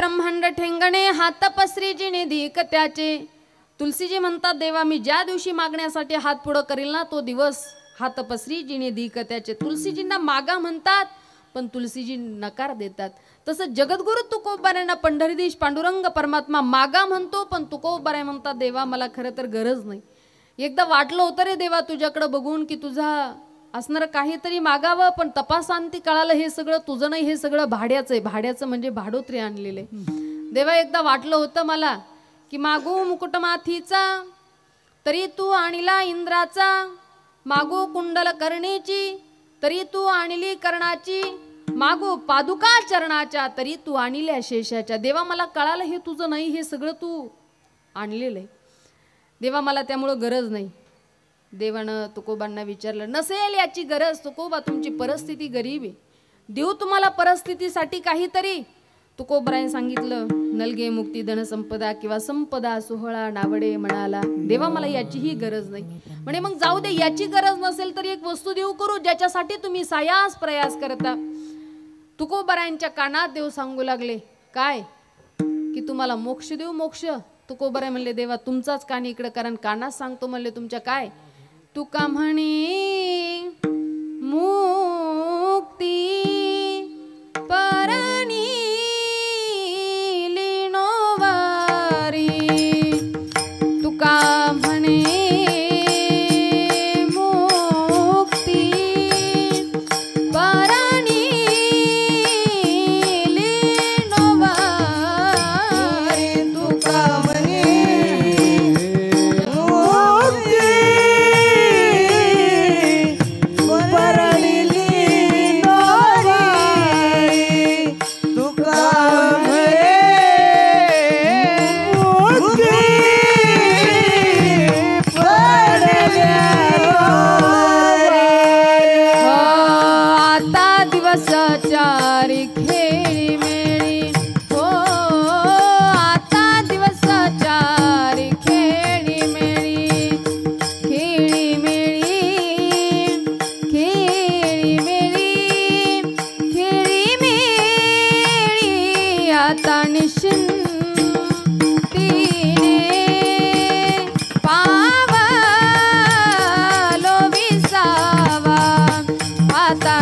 ब्रह्मांड ठेंगणे हात पसरीची निधी त्याचे. तुलसीजी म्हणतात देवा मी ज्या दिवशी मागण्यासाठी हात पुढं करील ना तो दिवस हात पसरीची निधी त्याचे. तुलसीजींना मागा म्हणतात पण तुलसीजी नकार देतात. तसं जगद्गुरु तुकोबारायांना पंढरीधीश पांडुरंग परमात्मा मागा म्हणतो पण तुकोबाराय म्हणतात देवा मला खरं तर गरज नाही. एकदा वाटलं होतं रे देवा तुझ्याकडे बघून की तुझा असणार काहीतरी मागावं पण तपासांती कळालं हे सगळं तुझं नाही हे सगळं भाड्याचं आहे. भाड्याचं म्हणजे भाडोत्री आणलेले. देवा एकदा वाटलं होतं मला की मागू मुकुट माथीचा तरी तू आणला इंद्राचा. मागू कुंडल करणेची तरी तू आणली कर्णाची. मागू पादुका चरणाच्या तरी तू आणल्या शेषाच्या. देवा मला कळालं हे तुझं नाही हे सगळं तू आणलेलं आहे. देवा मला त्यामुळं गरज नाही. देवानं तुकोबांना विचारलं नसेल याची गरज तुकोबा तुमची परिस्थिती गरीब आहे देऊ तुम्हाला परिस्थितीसाठी काहीतरी. तुकोबाराने सांगितलं नलगे मुक्ती धन संपदा किंवा संपदा सोहळा नावडे म्हणाला. देवा मला याचीही गरज नाही. म्हणे मग जाऊ दे याची गरज नसेल तर एक वस्तू देऊ करू ज्याच्यासाठी तुम्ही सायास प्रयास करता. तुकोबारायांच्या कानात देव सांगू लागले काय की तुम्हाला मोक्ष देऊ मोक्ष. तुकोबाराय म्हणले देवा तुमचाच कान इकडे कारण कानात सांगतो म्हणले तुमच्या काय. तुका म्हणे मुक्ती परणी लिनोवारी. तुका म्हणे मुक्ती परणी लिनोवारी. तुका म्हणे चारी खेळी मेळी हो आता दिवस चारी खेळी मेळी. खेळी मेळी खेळी मेळी खेळी मेळी आता निश्चिंतीने पावलो विसावा. आता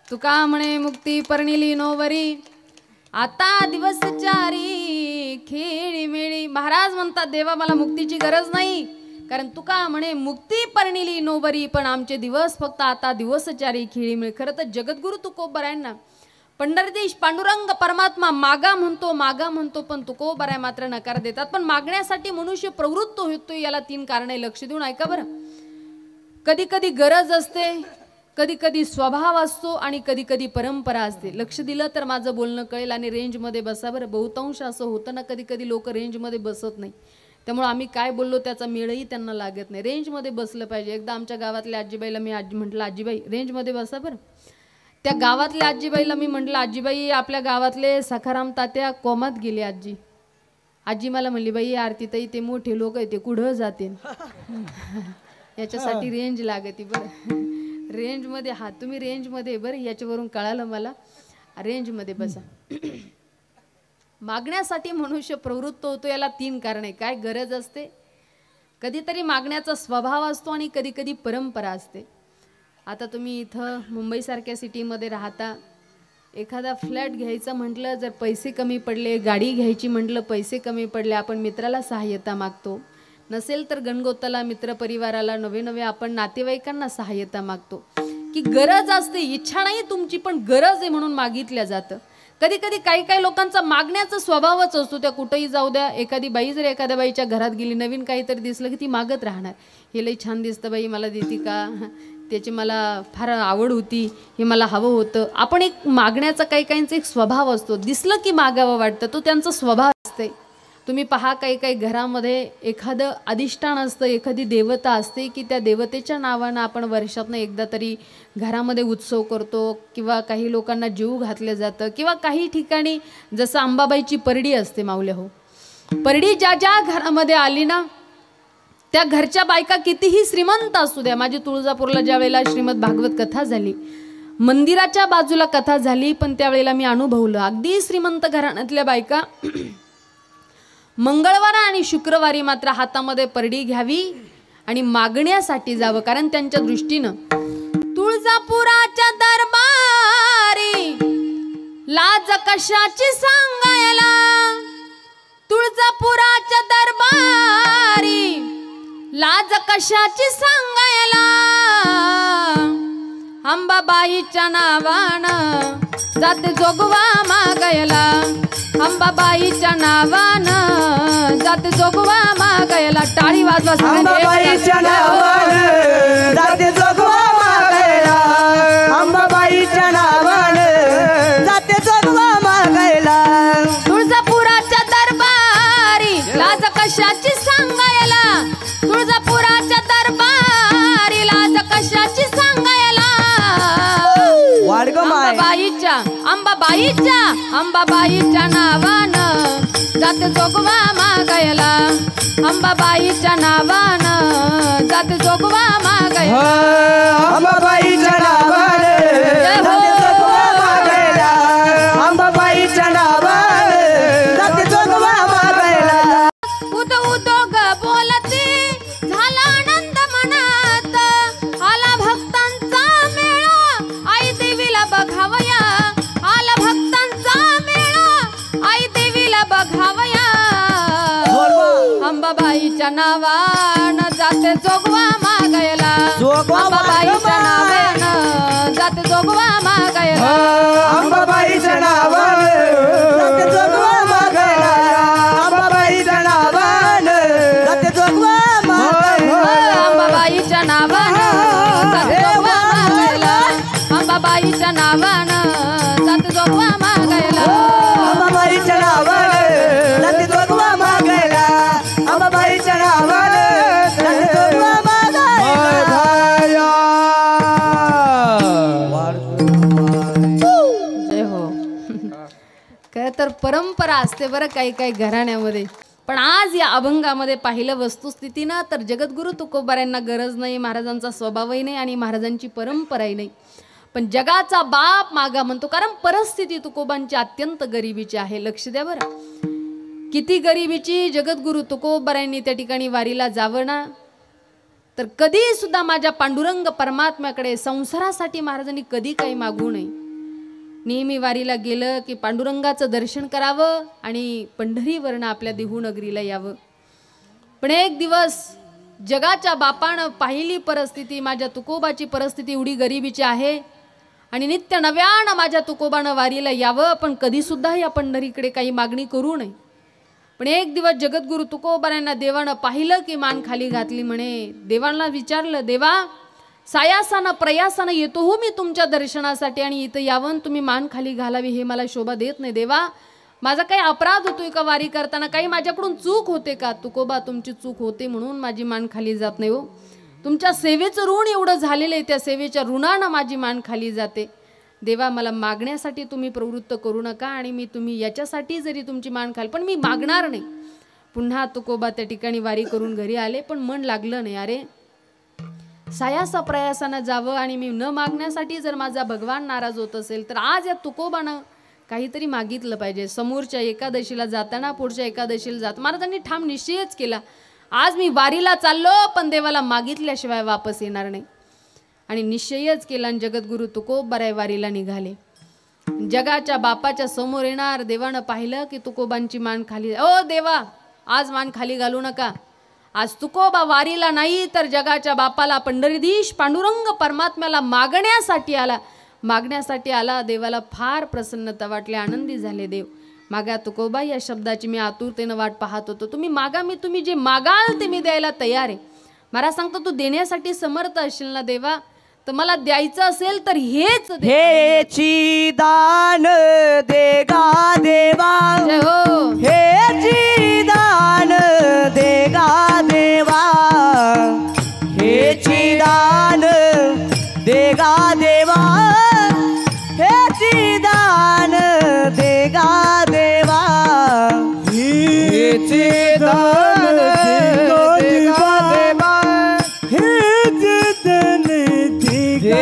तुका म्हणे मुक्ती परणी नोवरी आता दिवस चारी खेळी मेळी. महाराज म्हणतात देवा मला मुक्तीची गरज नाही कारण तुका म्हणे मुक्ती परणी नोवरी पण आमचे दिवस फक्त आता दिवसचारी खेळी मेळी. खरं तर जगद्गुरु तुकोबारायांना पंढरीधीश पांडुरंग परमात्मा मागा म्हणतो पण तुकोबाराय मात्र नकार देतात. पण मागण्यासाठी मनुष्य प्रवृत्त होतो याला 3 कारणे लक्ष देऊन ऐका बरं. कधी कधी गरज असते कधी कधी स्वभाव असतो आणि कधी कधी परंपरा असते. लक्ष दिलं तर माझं बोलणं कळेल आणि रेंजमध्ये बसा बरं. बहुतांश असं होतं ना कधी कधी लोक रेंजमध्ये बसत नाही त्यामुळे आम्ही काय बोललो त्याचा मेळही त्यांना लागत नाही. रेंजमध्ये बसलं पाहिजे. एकदा आमच्या गावातल्या आजीबाईला मी म्हटलं आजीबाई रेंजमध्ये बसा बरं. त्या गावातल्या आजीबाईला मी म्हटलं आजीबाई आपल्या गावातले सखाराम तात्या कोमात गेले. आजी मला म्हणली बाई आरतीताई ते मोठे लोक आहे ते कुठं जाते याच्यासाठी रेंज लागते बरं. रेंजमध्ये हा तुम्ही रेंजमध्ये बरं याच्यावरून कळालं मला. रेंजमध्ये बसा. मागण्यासाठी मनुष्य प्रवृत्त होतो याला 3 कारणे. काय गरज असते कधीतरी मागण्याचा स्वभाव असतो आणि कधी कधी परंपरा असते. आता तुम्ही इथं मुंबईसारख्या सिटीमध्ये राहता. एखादा फ्लॅट घ्यायचा म्हटलं जर पैसे कमी पडले गाडी घ्यायची म्हटलं पैसे कमी पडले आपण मित्राला सहाय्यता मागतो. नसेल तर गणगोताला मित्रपरिवाराला नवे नवे आपण नातेवाईकांना सहाय्यता मागतो. की गरज असते, इच्छा नाही तुमची पण गरज आहे म्हणून मागितल्या जातं. कधी कधी काही काही लोकांचा मागण्याचा स्वभावच असतो. त्या कुठेही जाऊ द्या, एखादी बाई जर एखाद्या बाईच्या घरात गेली, नवीन काहीतरी दिसलं की ती मागत राहणार. हे लई छान दिसतं बाई, मला देते का, त्याची मला फार आवड होती, हे मला हवं होतं. आपण एक मागण्याचा काही काहींचा एक स्वभाव असतो, दिसलं की मागावं वाटतं, तो त्यांचा स्वभाव असते. तुम्ही पहा काही काही घरामध्ये एखादं अधिष्ठान असतं, एखादी देवता असते की त्या देवतेच्या नावानं आपण वर्षातनं एकदा तरी घरामध्ये उत्सव करतो किंवा काही लोकांना जीव घातलं जातं. किंवा काही ठिकाणी जसं अंबाबाईची परडी असते माऊल्या हो, परडी ज्या ज्या घरामध्ये आली ना, त्या घरच्या बायका कितीही श्रीमंत असू द्या. माझी तुळजापूरला ज्या वेळेला श्रीमद भागवत कथा झाली, मंदिराच्या बाजूला कथा झाली, पण त्यावेळेला मी अनुभवलं अगदी श्रीमंत घराण्यातल्या बायका मंगळवार आणि शुक्रवारी मात्र हातामध्ये परडी घ्यावी आणि मागण्यासाठी जावं. कारण त्यांच्या दृष्टीनं तुळजापुराच्या दरबारी लाज कशाची सांगायला, तुळजापुराच्या दरबारी लाज कशाची सांगायला, अंबाबाईच्या नावानं जाते जोगवा मागायला, अंबाबाईच्या नावानं जाते जोगवा मागायला. टाळी वाजवा अंबाबाईच्या नावानं जाते जोगवा मागायला, अंबाबाईच्या नावानं जाते जोगवा मागायला. तुळजापुराच्या दरबारी लाज कशाची सांगायला, तुळजापुराच्या दरबारी लाज कशाची सांगायला, अंबाबाईच्या अंबाबाईच्या अंबाबाईच्या नावानं जाते जोगवा मागायला, अंबाबाईच्या नावानं जाते जोगवा मागायला, अंबाबाईच्या नावानं जाते जोगवा मागायला, अंबाबाईच्या नावानं जाते जोगवा मागायला. उदोग बोलते झाला आनंद मनात, आला भक्तांचा मेळा आई देवीला बघावया, आला भक्तांचा मेळा आई देवीला बघावया, अंबाबाईच्या नावानं जाते जोगवा मागायला, अंबाबाईच्या नावानं जाते जोगवा मागायला, अंबाबाईच्या नावानं जाते जोगवा मागायला, अंबाबाईच्या नावानं जाते जोगवा मागायला, अंबाबाईच्या नावानं जाते जोगवा मागायला, अंबाबाईच्या नावानं जाते जोगवा मागायला, अंबाबाईच्या नावानं जाते जोगवा मागायला, अंबाबाईच्या नावानं जाते जोगवा मागायला. जय हो. खरं तर परंपरा असते बरं काही काही घराण्यामध्ये. पण आज या अभंगामध्ये पाहिलं वस्तुस्थितीनं तर जगद्गुरु तुकोबारायांना गरज नाही, महाराजांचा स्वभावही नाही आणि महाराजांची परंपराही नाही, पण जगाचा बाप मागा म्हणतो. कारण परिस्थिती तुकोबांची अत्यंत गरिबीची आहे. लक्ष द्या बरं, किती गरिबीची. जगद्गुरु तुकोबारायांनी त्या ठिकाणी वारीला जावं ना, तर कधी सुद्धा माझ्या पांडुरंग परमात्म्याकडे संसारासाठी महाराजांनी कधी काही मागू नये. नेहमी वारीला गेलं की पांडुरंगाचं दर्शन करावं आणि पंढरीवरनं आपल्या देहू नगरीला यावं. पण एक दिवस जगाच्या बापानं पाहिली परिस्थिती, माझ्या तुकोबाची परिस्थिती एवढी गरिबीची आहे आणि नित्य नव्यानं माझ्या तुकोबानं वारीला यावं, पण कधी सुद्धा या पंढरीकडे काही मागणी करू नये. पण एक दिवस जगद्गुरु तुकोबारायांना देवानं पाहिलं की मान खाली घातली. म्हणे देवांना विचारलं, देवा सायासानं प्रयासानं येतो हो मी तुमच्या दर्शनासाठी आणि इथं यावं तुम्ही मान खाली घालावी हे मला शोभा देत नाही. देवा माझा काही अपराध होतोय का वारी करताना, काही माझ्याकडून चूक होते का? तुकोबा तुमची चूक होते म्हणून माझी मान खाली जात नाही हो, तुमच्या सेवेचं ऋण एवढं झालेलं आहे, त्या सेवेच्या ऋणानं माझी मान खाली जाते. देवा मला मागण्यासाठी तुम्ही प्रवृत्त करू नका आणि मी तुम्ही याच्यासाठी जरी तुमची मान खाल पण मी मागणार नाही. पुन्हा तुकोबा त्या ठिकाणी वारी करून घरी आले, पण मन लागलं नाही. अरे सायासा प्रयासानं जावं आणि मी न मागण्यासाठी जर माझा भगवान नाराज होत असेल तर आज या तुकोबानं काहीतरी मागितलं पाहिजे. समोरच्या एकादशीला जाताना पुढच्या एकादशीला जात महाराजांनी ठाम निश्चयच केला, आज मी वारीला चाललो पण देवाला मागितल्याशिवाय वापस येणार नाही. आणि निश्चयच केला आणि जगद्गुरु तुकोबाराय वारीला निघाले. जगाच्या बापाच्या समोर येणार. देवानं पाहिलं की तुकोबांची मान खाली, ओ देवा आज मान खाली घालू नका, आज तुकोबा वारीला नाही तर जगाच्या बापाला पंढरीधीश पांडुरंग परमात्म्याला मागण्यासाठी आला. देवाला फार प्रसन्नता वाटली, आनंदी झाले देव. मागा तुकोबा या शब्दाची मी आतुरतेनं वाट पाहत होतो. तुम्ही मागा, मी तुम्ही जे मागाल ते मी द्यायला तयार आहे. महाराज सांगतो तू देण्यासाठी समर्थ असेल ना देवा, तर मला द्यायचं असेल तर हेच दे. हेची दान देगा देवा, जय हो. हेची दान देगा देवा, हेची दान देगा देवा, हेची दान देगा देवा, हेची दान देगा देवा, हेची दान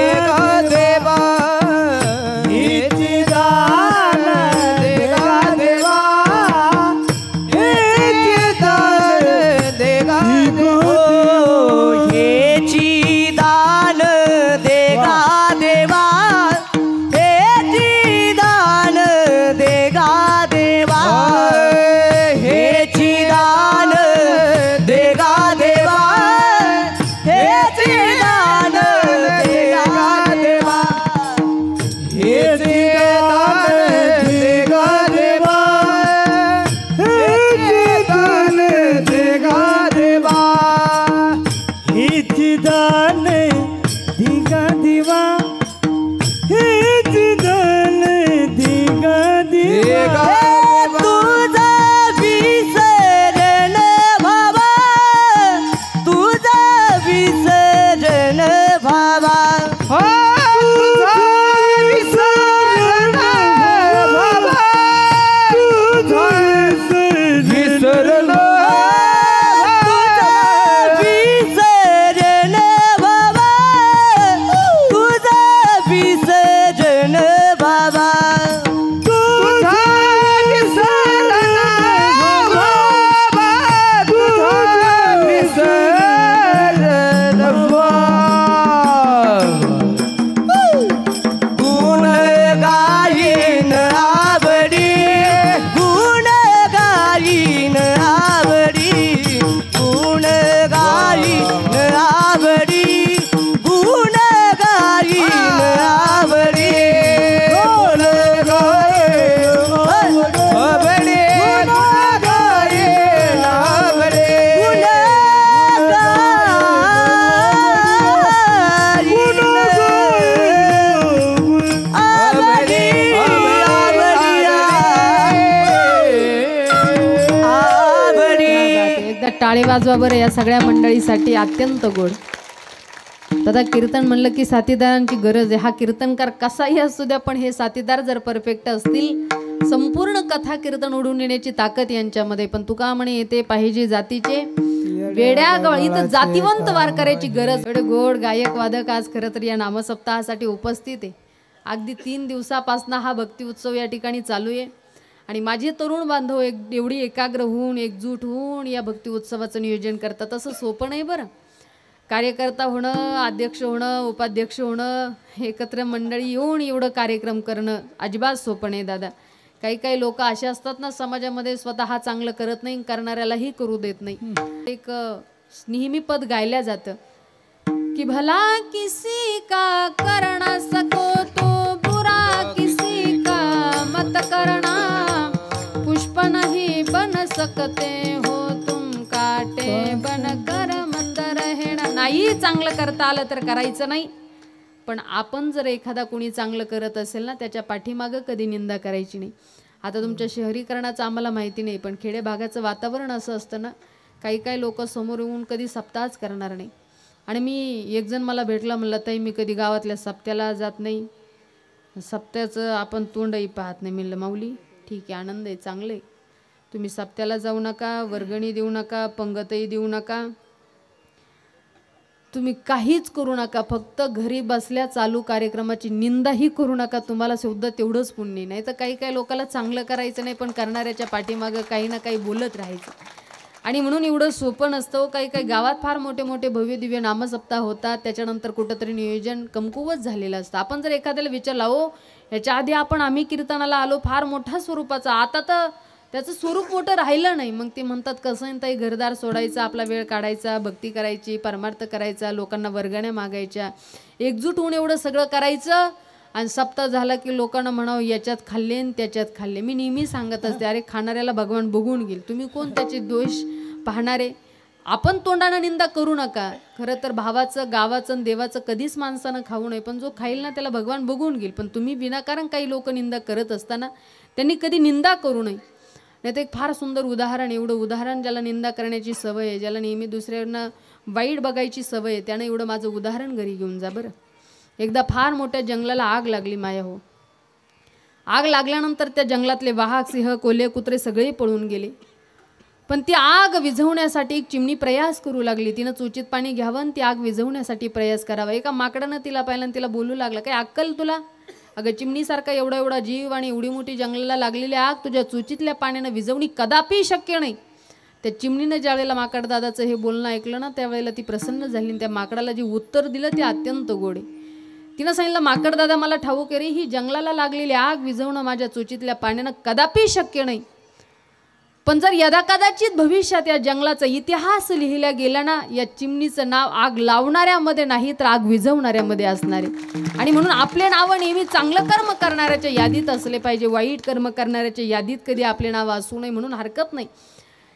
देगा देवा, हेची दान देगा देवा, हेची दान देगा देवा, हेची दान देगा देवा, हेची दान देगा देवा, हेची दान देगा देवा, हेची दान देगा देवा, हेची दान देगा देवा, हेची दान देगा देवा, हेची दान देगा देवा, हेची दान देगा देवा. तुझा विसरण भावा, तुझा विसरण भावा, तुझा विसरण भावा, तुझा विसरण, तुझा विसरण भावा, तुझा विसरण भावा, तुझा विसरण भावा, तुझा विसरण गुण गायीन आवडी, गुण गायीन आवडी, गुण गायीन आवडी, गुण गायीन आवडी, गुण गायीन आवडी, गुण गायीन आवडी, गुण एकदा टाळी वाजवा बरं या सगळ्या मंडळीसाठी. अत्यंत गोड. दादा कीर्तन म्हणलं की साथीदारांची गरज आहे. हा कीर्तनकार कसाही असू द्या, पण हे साथीदार जर परफेक्ट असतील, संपूर्ण कथा कीर्तन उडून येण्याची ताकद यांच्यामध्ये. पण तुका म्हणे येते पाहिजे जातीचे वेड्या, इथं जातीवंत वारकऱ्याची गरज. एवढे गोड गायक वादक आज खरं तर या नामसप्ताहासाठी उपस्थित आहे. अगदी 3 दिवसापासून हा भक्ती उत्सव या ठिकाणी चालू आहे. आणि माझे तरुण बांधव एवढी एकाग्र होऊन एकजूट होऊन या भक्ती उत्सवाचं नियोजन करतात. तसं सोपं नाही बरं. कार्यकर्ता होणं, अध्यक्ष होणं, उपाध्यक्ष होणं, एकत्र मंडळी येऊन एवढं कार्यक्रम करणं अजिबात सोपं नाही दादा. काही लोक असे असतात ना समाजामध्ये, स्वतः चांगलं करत नाही, करणाऱ्यालाही करू देत नाही. एक नेहमी पद गायल्या जातं कि भला किसी का करना सको तो बुरा किसी का मत करना, पुष्प नहीं बन सकते हो तुम काटे बनकर मत रहना. नाही चांगलं करता आलं तर करायचं नाही, पण आपण जर एखादा कोणी चांगलं करत असेल ना, त्याच्या पाठीमागं कधी निंदा करायची नाही. आता तुमच्या शहरीकरणाचं आम्हाला माहिती नाही, पण खेडे भागाचं वातावरण असं असतं ना, काही लोक समोर येऊन कधी सप्ताहच करणार नाही. आणि मी एक जण मला भेटला, म्हणला ताई मी कधी गावातल्या सप्त्याला जात नाही, सप्त्याचं आपण तोंडही पाहत नाही. म्हणलं माऊली ठीक आहे, आनंद आहे, चांगलं आहे. तुम्ही सप्त्याला जाऊ नका, वर्गणी देऊ नका, पंगतही देऊ नका, तुम्ही काहीच करू नका, फक्त घरी बसल्या चालू कार्यक्रमाची निंदाही करू नका. तुम्हाला सुद्धा तेवढंच पुण्य. नाही तर काही लोकांना चांगलं करायचं नाही, पण करणाऱ्याच्या पाठीमागं काही ना काही बोलत राहायचं. आणि म्हणून एवढं सोपं नसतं. काही गावात फार मोठे भव्य दिव्य नामसप्ताह होतात, त्याच्यानंतर कुठंतरी नियोजन कमकुवत झालेलं असतं. आपण जर एखाद्याला विचारला, हो याच्या आधी आम्ही कीर्तनाला आलो फार मोठ्या स्वरूपाचा, आता तर त्याचं स्वरूप मोठं राहिलं नाही. मग ते म्हणतात कसं आहे ताई, घरदार सोडायचा, आपला वेळ काढायचा, भक्ती करायची, परमार्थ करायचा, लोकांना वर्गण्या मागायच्या, एकजूट होऊन एवढं सगळं करायचं आणि सप्ताह झाला की लोकांना म्हणावं याच्यात खाल्ले आणि त्याच्यात खाल्ले. मी नेहमी सांगत असते, अरे खाणाऱ्याला भगवान बघून घेईल, तुम्ही कोण त्याचे दोष पाहणारे. आपण तोंडानं निंदा करू नका. खरं तर भावाचं, गावाचं आणि देवाचं कधीच माणसानं खाऊ नये, पण जो खाईल ना त्याला भगवान बघून घेईल. पण तुम्ही विनाकारण काही लोक निंदा करत असताना त्यांनी कधी निंदा करू नये. नाही तर एक फार सुंदर उदाहरण, एवढं उदाहरण, ज्याला निंदा करण्याची सवय आहे, ज्याला नेहमी दुसऱ्यांना वाईट बघायची सवय आहे, त्यानं एवढं माझं उदाहरण घरी घेऊन जा बरं. एकदा फार मोठ्या जंगलाला आग लागली माया हो. आग लागल्यानंतर त्या जंगलातले वाहक, सिंह, कोल्हे, कुत्रे सगळे पळून गेले. पण ती आग विझवण्यासाठी एक चिमणी प्रयास करू लागली. तिनं चोचीत पाणी घ्यावं आणि ती आग विझवण्यासाठी प्रयास करावा. एका माकडानं तिला पाहिलं आणि तिला बोलू लागला, काय अक्कल तुला? अगं चिमणीसारखा एवढा एवढा जीव आणि एवढी मोठी जंगलाला लागलेली आग तुझ्या चोचीतल्या पाण्यानं विझवणी कदापि शक्य नाही. त्या चिमणीनं ज्या वेळेला माकड दादाचं हे बोलणं ऐकलं ना, त्यावेळेला ती प्रसन्न झाली आणि त्या माकडाला जे उत्तर दिलं ते अत्यंत गोड. तिनं सांगितलं, माकड दादा मला ठाऊक आहे रे, ही जंगलाला लागलेली आग विझवणं माझ्या चोचीतल्या पाण्यानं कदापि शक्य नाही. पण जर यदा कदाचित भविष्यात या जंगलाचा इतिहास लिहिला गेला ना, या चिमणीचं नाव आग लावणाऱ्यामध्ये नाही तर आग विझवणाऱ्यामध्ये असणार आहे. आणि म्हणून आपले नाव नेहमी चांगलं कर्म करणाऱ्याच्या यादीत असले पाहिजे. वाईट कर्म करणाऱ्याच्या यादीत कधी आपले नाव असू नये. म्हणून हरकत नाही,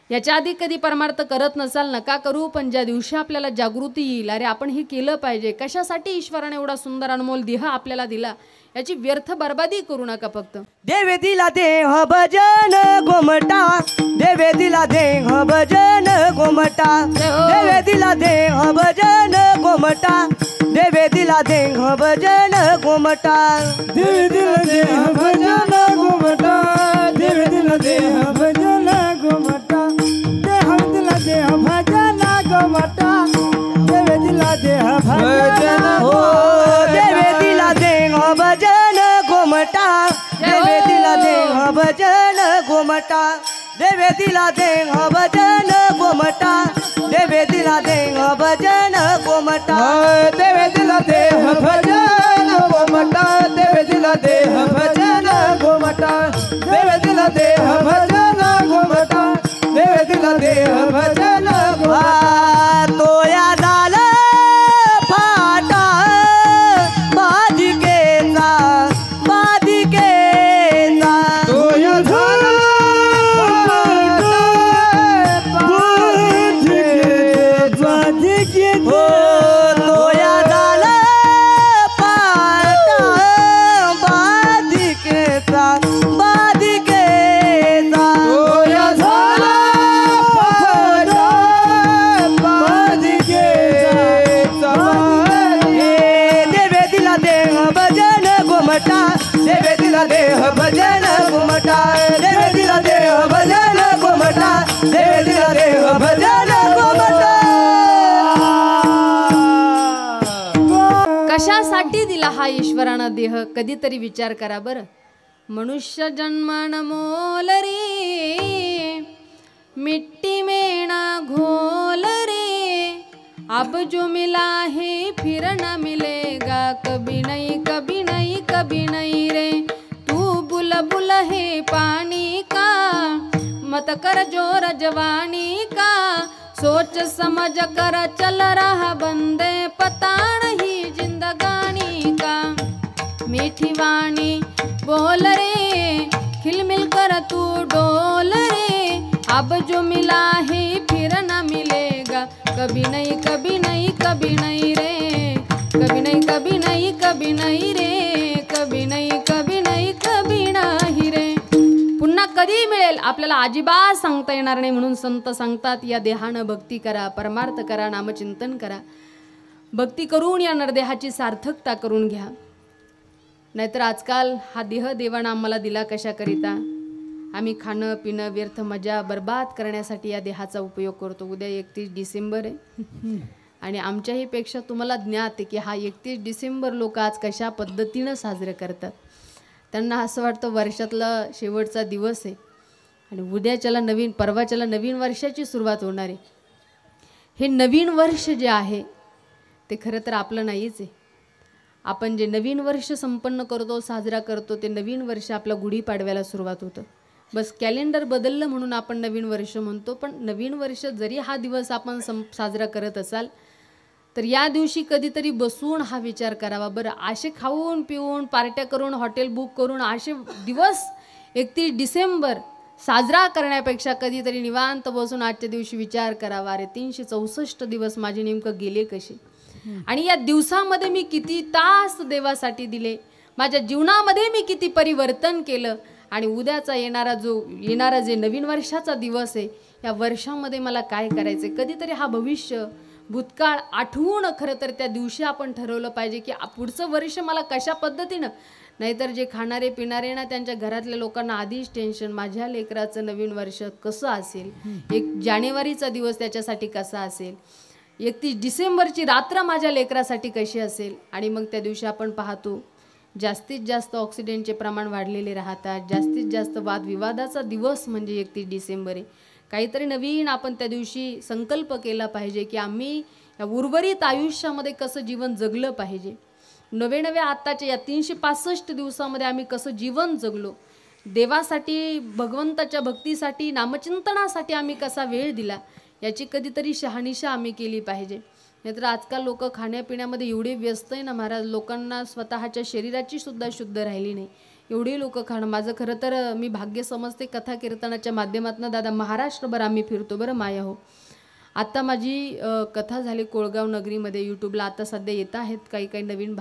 याच्या आधी कधी परमार्थ करत नसाल नका करू, पण ज्या दिवशी आपल्याला जागृती येईल, अरे आपण हे केलं पाहिजे, कशासाठी ईश्वराने एवढा सुंदर अनमोल देह आपल्याला दिला, याची व्यर्थ बर्बादी करू नका. फक्त देवे दिला देह भजन गोमटा, देवे दिला देह भजन गोमटा, देवे दिला देह भजन गोमटा, देवे दिला देह भजन गोमटा, देवे दिला देह भजन गोमटा, देवे दिला देह भजन गोमटा, देह दिला देह भजन गोमटा, देवे दिला देह भजन हो. देवे दिला देह भजन गोमटा, देवे दिला देह भजन गोमटा, देवे दिला देह भजन गोमटा, देवे दिला देह भजन गोमटा, देवे दिला देह भजन गोमटा, देवे दिला देह भजन गोमटा, देवे दिला देह भजन गोमटा, देवे दिला देह भजन गोमटा. तोया झाला फाटा बाधिकेचा, बाधिकेचा, तोया झाला हो. तोया झाला फाटा बाधिकेचा, बाधिकेचा, तोया झाला देवे दिला देह भजन गोमटा, देवे दिला देह भजन गोमटा, देवे दिला देह भजन गोमटा, देवे दिला देह भजन गोमटा. कशासाठी दिला हा ईश्वरानं देह, कधीतरी विचार करा बरं. मनुष्य जन्मन मोल रे, मिट्टी में ना घोल रे, अब जो मिला है फिर न मिलेगा, कभी नहीं कभी नहीं कभी नहीं रे. तू बुलबुल है पानी का, मत कर जोर जवानी का, सोच समझ कर चल रहा बंदे, पता नहीं जिंदगानी का. मीठी वाणी बोल रे, खिलमिल कर तू डोल रे, अब जो मिला है फिर न मिलेगा, कभी नहीं कभी नहीं कभी नहीं रे, कभी नहीं कभी नहीं कभी नहीं रे, कभी नाही कभी नाही कभी नाही रे. पुन्हा कधी मिळेल आपल्याला अजिबात सांगता येणार नाही. म्हणून संत सांगतात, या देहानं भक्ती करा, परमार्थ करा, नामचिंतन करा. भक्ती करून या नरदेहाची सार्थकता करून घ्या. नाहीतर आजकाल हा देह देवानं आम्हाला दिला कशाकरिता? आम्ही खाणं पिणं व्यर्थ मजा बर्बाद करण्यासाठी या देहाचा उपयोग करतो. उद्या 31 डिसेंबर आहे आणि आमच्याही पेक्षा तुम्हाला ज्ञात आहे की हा 31 डिसेंबर लोक आज कशा पद्धतीनं साजरे करतात. त्यांना असं वाटतं वर्षातला शेवटचा दिवस आहे आणि उद्याच्याला नवीन, परवाच्याला नवीन वर्षाची सुरुवात होणार आहे. हे नवीन वर्ष जे आहे ते खरं तर आपलं नाहीच आहे. आपण जे नवीन वर्ष संपन्न करतो, साजरा करतो, ते नवीन वर्ष आपल्या गुढीपाडव्याला सुरुवात होतं. बस कॅलेंडर बदललं म्हणून आपण नवीन वर्ष म्हणतो. पण नवीन वर्ष जरी हा दिवस आपण साजरा करत असाल तर या दिवशी कधीतरी बसून हा विचार करावा. बरं, असे खाऊन पिऊन पार्ट्या करून हॉटेल बुक करून असे दिवस 31 डिसेंबर साजरा करण्यापेक्षा कधीतरी निवांत बसून आजच्या दिवशी विचार करावा, अरे 364 दिवस माझे नेमकं गेले कसे आणि या दिवसामध्ये मी किती तास देवासाठी दिले, माझ्या जीवनामध्ये मी किती परिवर्तन केलं आणि उद्याचा येणारा जे नवीन वर्षाचा दिवस आहे या वर्षामध्ये मला काय करायचं. कधीतरी हा भविष्य भूतकाळ आठवून खरं तर त्या दिवशी आपण ठरवलं पाहिजे की पुढचं वर्ष मला कशा पद्धतीनं. नाहीतर जे खाणारे पिणारे ना त्यांच्या घरातल्या लोकांना आधीच टेन्शन, माझ्या लेकराचं नवीन वर्ष कसं असेल, 1 जानेवारीचा दिवस त्याच्यासाठी कसा असेल, 31 डिसेंबरची रात्र माझ्या लेकरासाठी कशी असेल. आणि मग त्या दिवशी आपण पाहतो जास्तीत जास्त ऑक्सिडेंटचे प्रमाण वाढलेले राहतात, जास्तीत जास्त वादविवादाचा दिवस म्हणजे 31 डिसेंबर आहे. काहीतरी नवीन आपण त्या दिवशी संकल्प केला पाहिजे की आम्ही या उर्वरित आयुष्यामध्ये कसं जीवन जगलं पाहिजे. नवे आत्ताच्या या 365 दिवसामध्ये आम्ही कसं जीवन जगलो, देवासाठी भगवंताच्या भक्तीसाठी नामचिंतनासाठी आम्ही कसा वेळ दिला याची कधीतरी शहानिशा आम्ही केली पाहिजे. नाहीतर आजकाल लोक खाण्यापिण्यामध्ये एवढे व्यस्त आहे ना महाराज, लोकांना स्वतःच्या शरीराची सुद्धा शुद्ध राहिली नाही, एवढी लोक खाणं. माझं खरं तर मी भाग्य समजते कथा कीर्तनाच्या माध्यमातून दादा महाराष्ट्रभर आम्ही फिरतो बरं माया हो. आत्ता माझी कथा झाली कोळगाव नगरीमध्ये, यूट्यूबला आता सध्या येत आहेत काही नवीन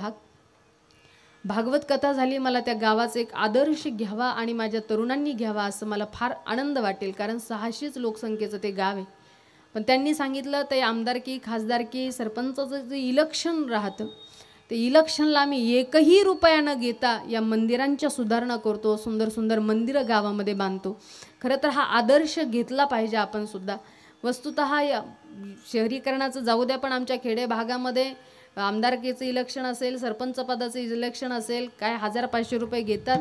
भागवत कथा झाली. मला त्या गावाचा एक आदर्श घ्यावा आणि माझ्या तरुणांनी घ्यावा असं मला फार आनंद वाटेल, कारण 600च लोकसंख्येचं ते गाव आहे. पण त्यांनी सांगितलं ते आमदारकी खासदारकी सरपंचाचं जे इलेक्शन राहतं ते इलेक्शनला आम्ही 1ही रुपया न घेता या मंदिरांच्या सुधारणा करतो, सुंदर सुंदर मंदिरं गावामध्ये बांधतो. खरं तर हा आदर्श घेतला पाहिजे आपण सुद्धा. वस्तुतः या शहरीकरणाचं जाऊ द्या, पण आमच्या खेडे भागामध्ये आमदारकीचं इलेक्शन असेल, सरपंच पदाचं इलेक्शन असेल, काय 1000-500 रुपये घेतात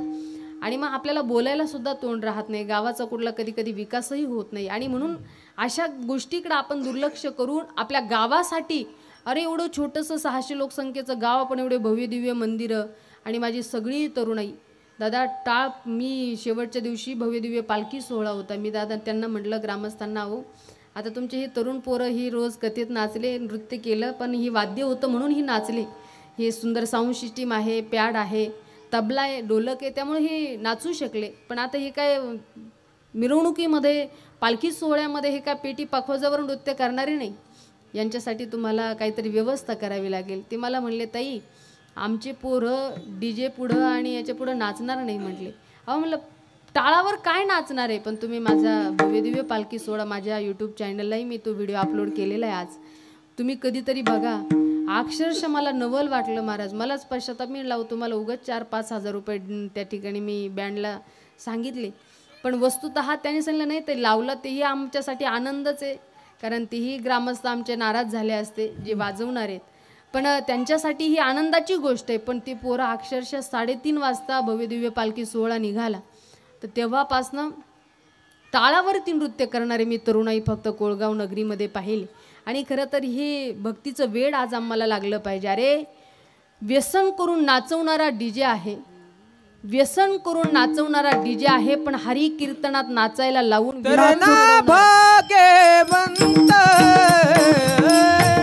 आणि मग आपल्याला बोलायला सुद्धा तोंड राहत नाही, गावाचा कुठला कधी विकासही होत नाही. आणि म्हणून अशा गोष्टीकडे आपण दुर्लक्ष करून आपल्या गावासाठी, अरे एवढं छोटंसं 600 लोकसंख्येचं गाव, आपण एवढे भव्य दिव्य मंदिरं. आणि माझी सगळी तरुणाई दादा मी शेवटच्या दिवशी भव्य दिव्य पालखी सोहळा होता, मी दादा त्यांना म्हटलं ग्रामस्थांना, हो आता तुमचे हे तरुण पोरं ही रोज कथेत नाचले, नृत्य केलं, पण ही वाद्य होतं म्हणून ही नाचले, हे सुंदर साऊंड सिस्टीम आहे, पॅड आहे, तबला आहे, ढोलक आहे, त्यामुळे हे नाचू शकले. पण आता हे काय मिरवणुकीमध्ये पालखी सोहळ्यामध्ये हे काय पेटी पाखवाजावर नृत्य करणारे नाही, यांच्यासाठी तुम्हाला काहीतरी व्यवस्था करावी लागेल. ते मला म्हणले ताई आमचे पोरं DJ पुढं आणि याच्या पुढं नाचणार नाही म्हटले. अहो म्हणलं टाळावर काय नाचणार आहे, पण तुम्ही माझा भव्य दिव्य पालखी सोहळा माझ्या यूट्यूब चॅनललाही मी तो व्हिडिओ अपलोड केलेला आहे, आज तुम्ही कधीतरी बघा. अक्षरशः मला नवल वाटलं महाराज, मलाच पश्चाताप. मी लावू तुम्हाला उगाच 4-5 हजार रुपये त्या ठिकाणी मी बँडला सांगितले, पण वस्तुतः त्यांनी सांगितलं नाही ते लावलं तेही आमच्यासाठी आनंदच आहे, कारण तेही ग्रामस्थ आमचे नाराज झाले असते जे वाजवणार आहेत, पण त्यांच्यासाठी ही आनंदाची गोष्ट आहे. पण ते पोरं अक्षरशः 3:30 वाजता भव्य दिव्य पालखी सोहळा निघाला, तर तेव्हापासनं टाळावरती नृत्य करणारे मी तरुणाई फक्त कोळगाव नगरीमध्ये पाहिले. आणि खरं तर हे भक्तीचं वेळ आज आम्हाला लागलं पाहिजे. अरे व्यसन करून नाचवणारा DJ आहे, व्यसन करून नाचवणारा DJ आहे, पण हरी कीर्तनात नाचायला लावून भाग्यवंत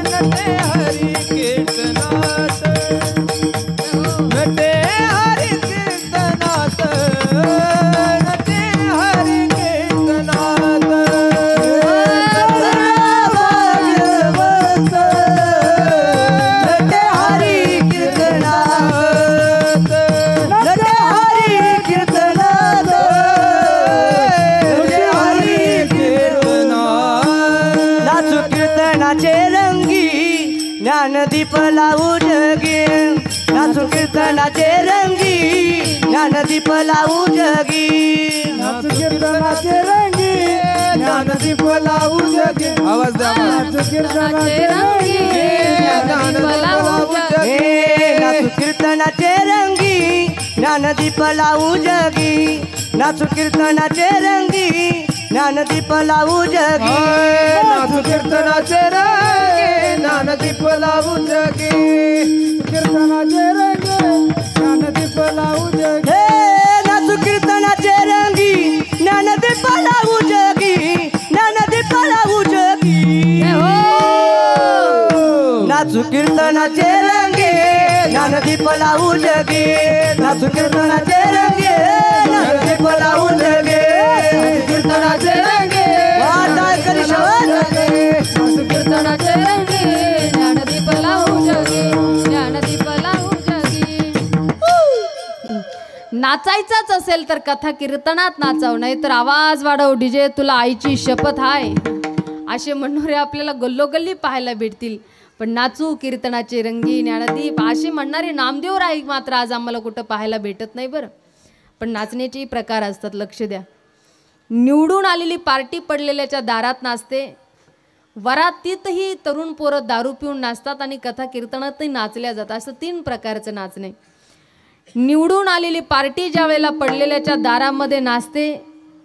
नटे हरी कीर्तनात, नटे हरी कीर्तनात, नटे हरी कीर्तनात. भाग्यवंत नटे हरी कीर्तनात, नटे हरी कीर्तनात, नटे हरी कीर्तनात. नाचू कीर्तनाचे रंगी ज्ञानदीप लावू जगी, नाचू कीर्तनाचे रंगी ज्ञानदीप लावू जगी, नाचू कीर्तनाचे रंगी ज्ञानदीप लावू जगी. आवाज द्या. नाचू कीर्तनाचे रंगी ज्ञानदीप लावू जगी, नाचू कीर्तनाचे रंगी ज्ञानदीप लावू जगी, नाचू कीर्तनाचे रंगी ज्ञानदीप लावू जगी, नाचू कीर्तनाचे रंगी ज्ञानदीप लावू जगी, कीर्तनाचे रंगी ज्ञानदीप लावू जगी. नाचू कीर्तनाचे रंगी ज्ञान ज्ञानदीप लावू जगे नाचू कीर्तनाचे रंगे ज्ञानदीप लावू जगे कीर्तनाचे रंगे वाटाळ करी नाचू कीर्तनाचे रंगे ज्ञानदीप लावू जगे ज्ञानदीप लावू जगे. नाचायचाच असेल तर कथा कीर्तनात नाचाव, नाही तर आवाज वाढव डीजे तुला आईची शपथ हाय असे म्हणणारे आपल्याला गल्लोगल्ली पाहायला भेटतील. पण नाचू कीर्तनाचे रंगी ज्ञानदीप असे म्हणणारे नामदेव राय मात्र आज आम्हाला कुठं पाहायला भेटत नाही बरं. पण नाचण्याचे प्रकार असतात, लक्ष द्या. निवडून आलेली पार्टी पडलेल्याच्या दारात नाचते, वरातीतही तरुण पोरं दारू पिऊन नाचतात आणि कथा कीर्तनातही नाचल्या जातात. असं 3 प्रकारचं नाचणे. निवडून आलेली पार्टी ज्या वेळेला पडलेल्याच्या दारामध्ये नाचते,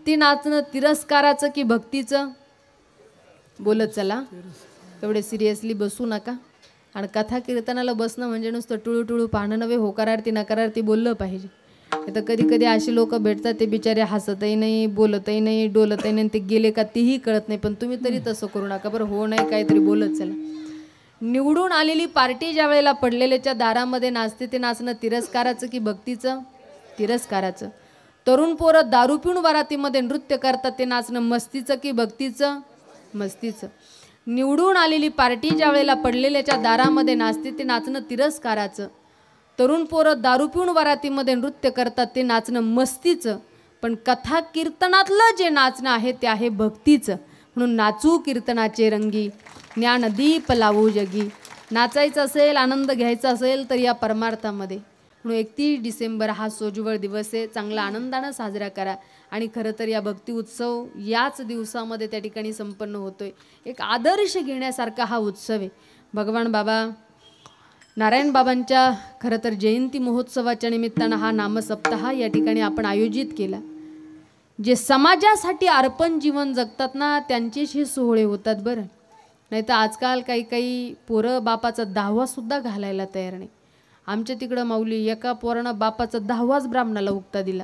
ती नाचणं तिरस्काराचं की भक्तीचं? बोलत चला, एवढे सिरियसली बसू नका. आणि कथा कीर्तनाला बसणं म्हणजे नुसतं टुळू टुळू पाहणं नव्हे, होकारार्थी नकारार्थी बोललं पाहिजे. तर कधी कधी असे लोक भेटतात ते बिचारे हसतही नाही, बोलतही नाही, डोलतही नाही, ते गेले का तेही कळत नाही. पण तुम्ही तरी तसं करू नका बरं, हो नाही काहीतरी बोलत चला. निवडून आलेली पार्टी ज्या वेळेला पडलेल्याच्या दारामध्ये नाचते, ते नाचणं तिरस्काराचं की भक्तीचं? तिरस्काराचं. तरुण पोरं दारू पिऊन वरातीमध्ये नृत्य करतात, ते नाचणं मस्तीचं की भक्तीचं? मस्तीचं. निवडून आलेली पार्टी ज्या वेळेला पडलेल्याच्या दारामध्ये नाचते, ते नाचणं तिरस्काराचं. तरुण पोरं दारू पिऊन वरातीमध्ये नृत्य करतात, ते नाचणं मस्तीचं. पण कथा कीर्तनातलं जे नाचणं आहे ते आहे भक्तीचं. म्हणून नाचू कीर्तनाचे रंगी ज्ञानदीप लावू जगी. नाचायचं असेल, आनंद घ्यायचा असेल तर या परमार्थामध्ये. म्हणून 31 डिसेंबर हा सोज्वळ दिवस आहे, चांगला आनंदानं साजरा करा. आणि खरं तर या भक्ती उत्सव याच दिवसामध्ये त्या ठिकाणी संपन्न होतोय. एक आदर्श घेण्यासारखा हा उत्सव आहे. भगवान बाबा नारायण बाबांच्या खरं तर जयंती महोत्सवाच्या निमित्तानं हा नामसप्ताह या ठिकाणी आपण आयोजित केला. जे समाजासाठी अर्पण जीवन जगतात ना, त्यांचेच हे सोहळे होतात बरं. नाही तर आजकाल काही पोरं बापाचा 10वा सुद्धा घालायला तयार नाही. आमच्या तिकडं माऊली एका पोरानं बापाचा 10वाच ब्राह्मणाला उक्ता दिला.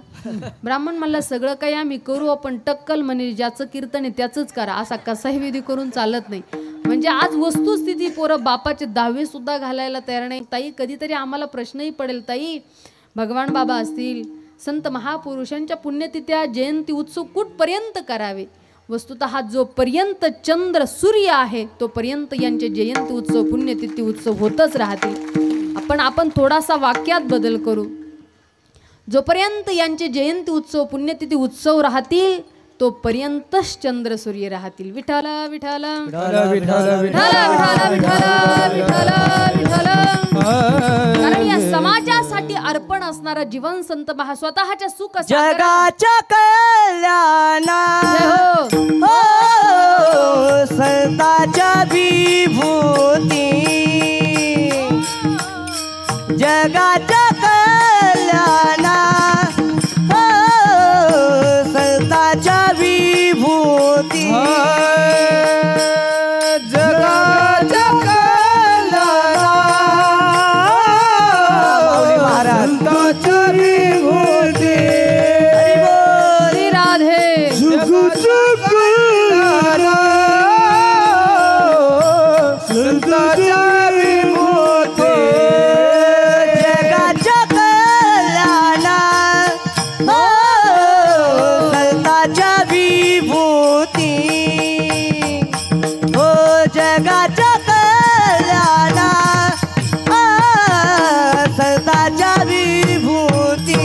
ब्राह्मण म्हणला सगळं काही आम्ही करू, आपण टक्कल म्हणे ज्याचं कीर्तन आहे त्याचंच करा, असा कसाही विधी करून चालत नाही. म्हणजे आज वस्तुस्थिती पोरं बापाचे 10वे सुद्धा घालायला तयार नाही. ताई कधीतरी आम्हाला प्रश्नही पडेल, ताई भगवान बाबा असतील, संत महापुरुषांच्या पुण्यतिथ्या जयंती उत्सव कुठपर्यंत करावे? वस्तुतः जोपर्यंत चंद्र सूर्य आहे तोपर्यंत यांचे जयंती उत्सव पुण्यतिथी उत्सव होतच राहतील. आपण थोडासा वाक्यात बदल करू. जोपर्यंत यांचे जयंती उत्सव पुण्यतिथी उत्सव राहतील तोपर्यंतच चंद्र सूर्य राहतील. विठ्ठल विठ्ठल विठ्ठल विठ्ठल विठ्ठल विठ्ठल. कारण या समाजासाठी अर्पण असणारा जीवन संत महा स्वतःच्या सुख जगाच्या कल्याणा हो संताच्या विभूती. जगाच्या कल्याणा हो संताच्या विभूती. जगाच्या कल्याणा संताच्या विभूती. श्री राधे संताच्या विभूती. जगाच्या कल्याणा हो संताच्या विभूती. हो जगाच्या कल्याणा संताच्या विभूती.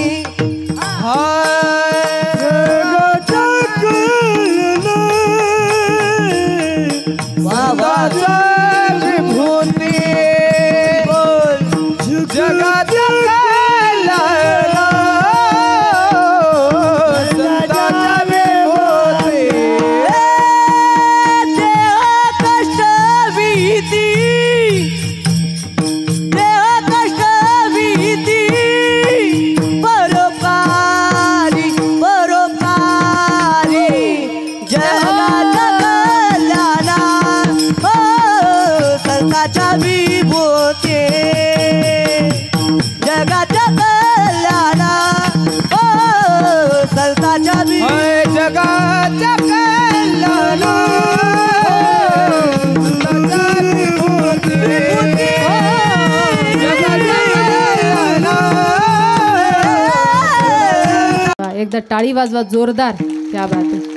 एकदा टाळी वाजवा जोरदार. क्या बात आहे.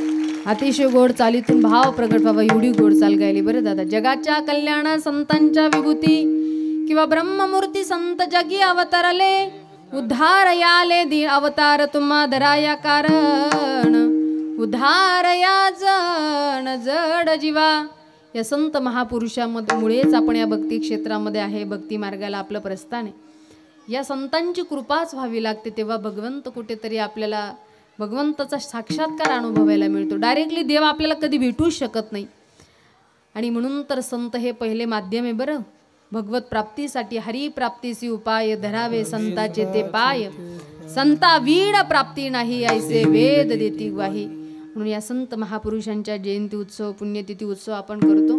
अतिशय गोड चालीतून भाव प्रगट व्हावा एवढी गोड चाल गायली बरं दादा. जगाच्या कल्याणा संतांच्या विभूती किंवा ब्रह्ममूर्ती संत जगी अवतारले उद्धार याले दी अवतार तुम्हा धराया कारण उद्धार या जण जड जीवा. या संत महापुरुषामुळेच आपण या भक्ती क्षेत्रामध्ये आहे. भक्ती मार्गाला आपलं प्रस्थान आहे. या संतांची कृपाच व्हावी लागते तेव्हा भगवंत कुठेतरी आपल्याला भगवंताचा साक्षात्कार अनुभवायला मिळतो. डायरेक्टली देव आपल्याला कधी भेटूच शकत नाही. आणि म्हणून तर संत हे पहिले माध्यम आहे बरं भगवत प्राप्तीसाठी. हरी प्राप्तीसी उपाय धरावे संताचे ते पाय. संता वीण प्राप्ती नाही ऐसे वेद देती ग्वाही. म्हणून या संत महापुरुषांच्या जयंती उत्सव पुण्यतिथी उत्सव आपण करतो.